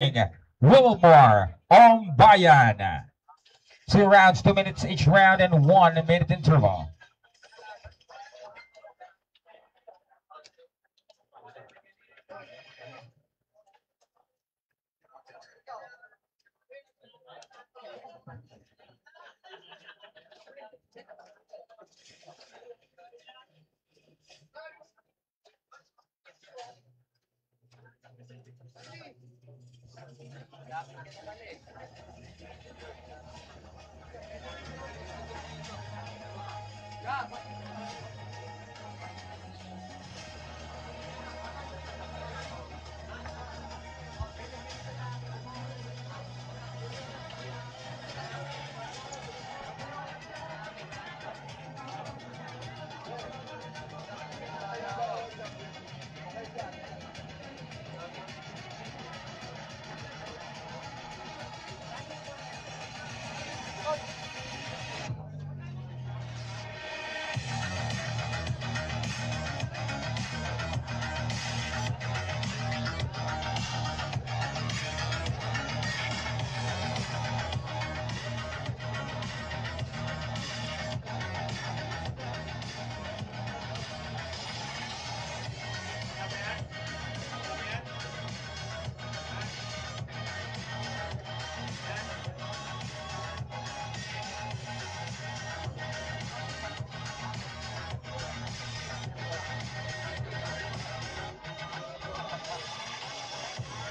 Wilmar Ombayan. 2 rounds, 2 minutes each round, and 1 minute interval.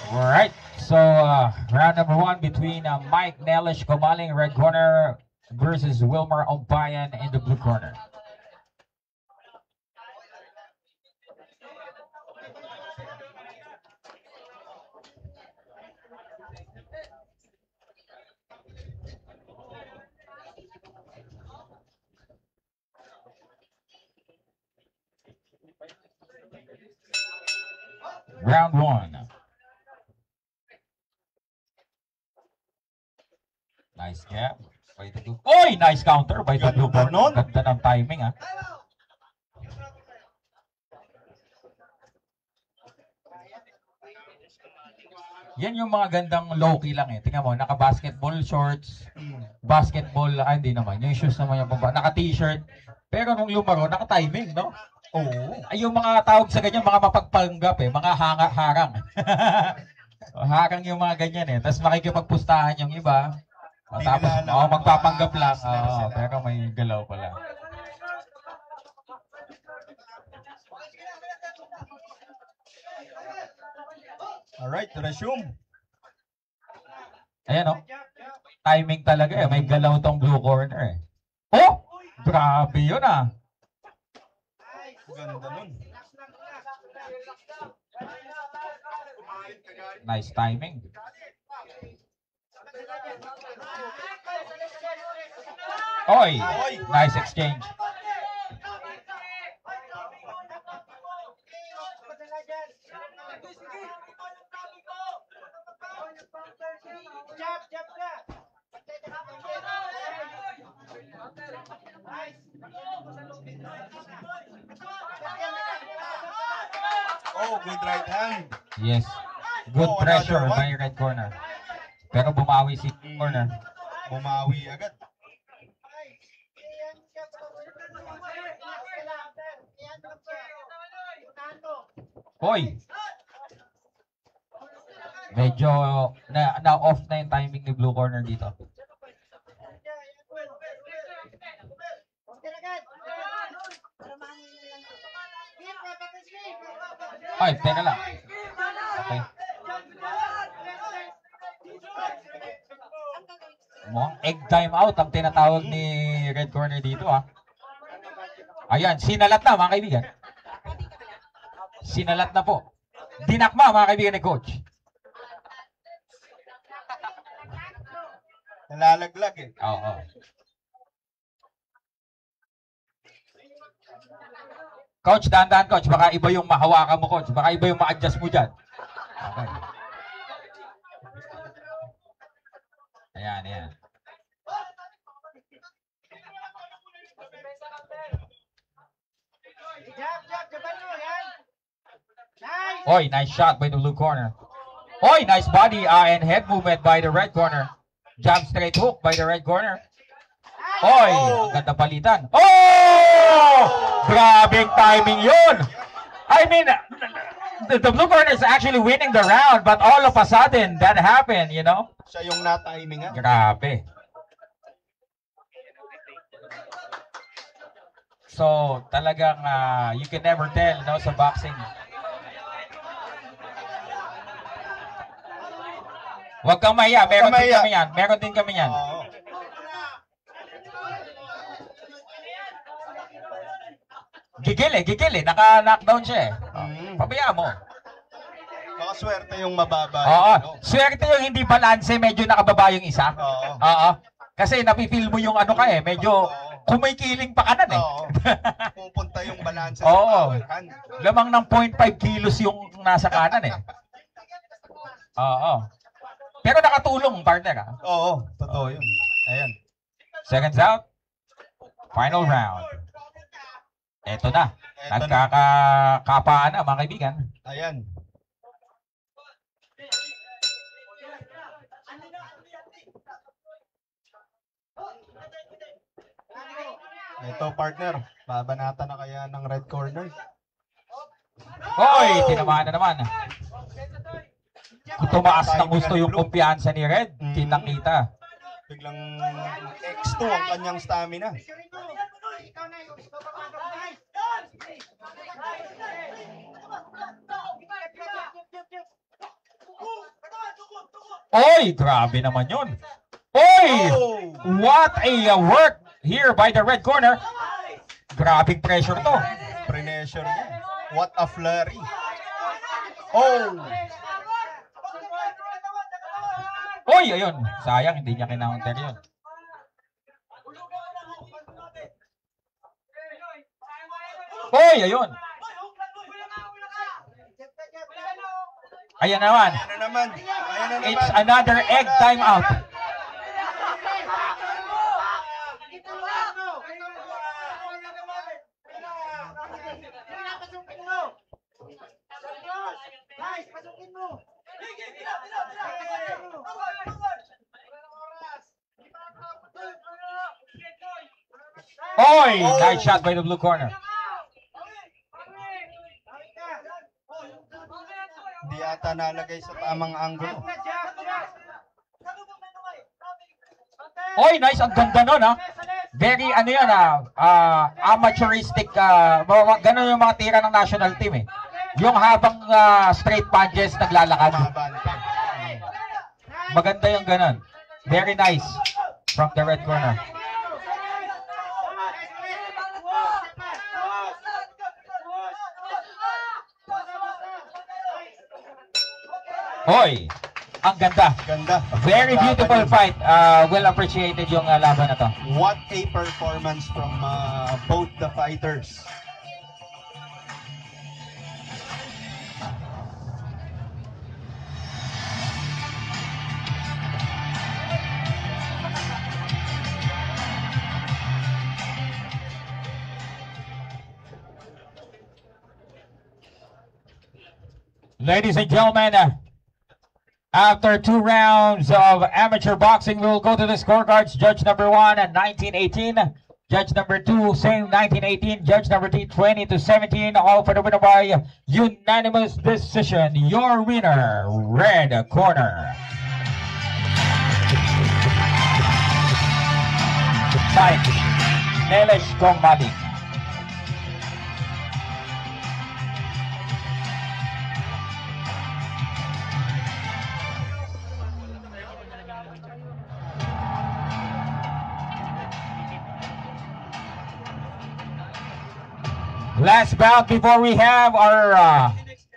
Alright, so round number 1 between Mike Nellish Gomaling, red corner, versus Wilmar Ombayan in the blue corner. Round 1. Nice gap. By the blue. Oy! Nice counter by the blue corner. Ganda ng timing, ha. Yan yung mga gandang low-key lang eh. Tingnan mo, naka-basketball shorts, basketball, hindi naman. Yung shoes naman yung baba. Naka-t-shirt. Pero nung lumaro, naka-timing, no? Oo. Ay, yung mga tawag sa ganyan, mga mapagpanggap eh. Mga harang. Harang yung mga ganyan eh. Tapos makikipagpustahan yung iba. Tapos, magpapanggap lang. Pero may galaw pala. Alright, resume. Ayan o. Timing talaga eh. May galaw tong blue corner eh. Oh! Grabe yun ah. Ganda nun. Nice timing. Oy! Nice exchange. Oh, good right hand. Yes. Good Oh, pressure another one. by red corner. Pero bumawi si corner. Bumawi agad. Hoy! Medyo na-off na yung timing ni blue corner dito. Ay, teka lang. Okay. Egg time out ang tinatawag ni red corner dito ah. Ayan, sinalat na mga kaibigan. Sinalat na po. Dinakma mga kaibigan ni coach. Nalalaglag eh. Oo. Coach, dahan-dahan coach. Baka iba yung mahawakan mo coach. Baka iba yung ma-adjust mo dyan. Okay. Ayan. Oy, nice shot by the blue corner. Oy, nice body and head movement by the red corner. Jump straight hook by the red corner. Oy, ang ganda palitan. Oh! Grabing timing yun. I mean, the blue corner is actually winning the round, but all of a sudden, that happened, you know? Siya yung na-timingan. Grabe. So, talagang you can never tell, no, sa boxing. Huwag kang mahiya. Meron din kami yan. Meron din kami yan. Oo. Gigil eh. Naka-knockdown siya eh. Pabayaan mo. Baka swerte yung mababa. Oo. Ano? Swerte yung hindi balanse, medyo nakababa yung isa. Oo. Oo. Kasi napifeel mo yung ano ka eh, medyo kumikiling pa kanan eh. Oo. Pupunta yung balance sa Oo. power hand. Lamang ng 0.5 kilos yung nasa kanan eh. Oo. Pero nakatulong, partner ah. Oo, totoo yun. Ayan. Seconds out. Final round. Eto na. Eto na. Nagkakapaan na mga kaibigan. Ayan. Ito partner, babanata na kaya ng red corner. Hoy, tinamaan na naman. Tumaas na gusto yung kumpiyansa ni Red. Kitang-kita. Biglang X2 ang kanyang stamina. Oy, grabe naman yun. Oy! Oh! What a work here by the red corner. Grabing pressure to. Pressure niya. What a flurry. Oh! Oy, ayun. Sayang, hindi niya kinaunter yun. Oy, ayun. Ayan naman. Ayan na naman. Ayan na naman. It's another egg timeout. Oy, nice shot by the blue corner. Di ata nalagay sa tamang angulo. Oy, nice. Ang ganda nun, ha? Very, ano yan, amateuristic, ganun yung mga tira ng national team, eh. Yung habang straight punches naglalakad. Mabante. Maganda yung ganun. Very nice from the red corner. Hoy, ang ganda. Ganda. Very beautiful fight. Well appreciated yung laban na to. What a performance from both the fighters. Ladies and gentlemen, after 2 rounds of amateur boxing, we will go to the scorecards. Judge number 1 at 19-18. Judge number 2, same 19-18. Judge number 3, 20-17. All for the winner by unanimous decision. Your winner, red corner. By Nelesh Kongmaling. Last bout before we have our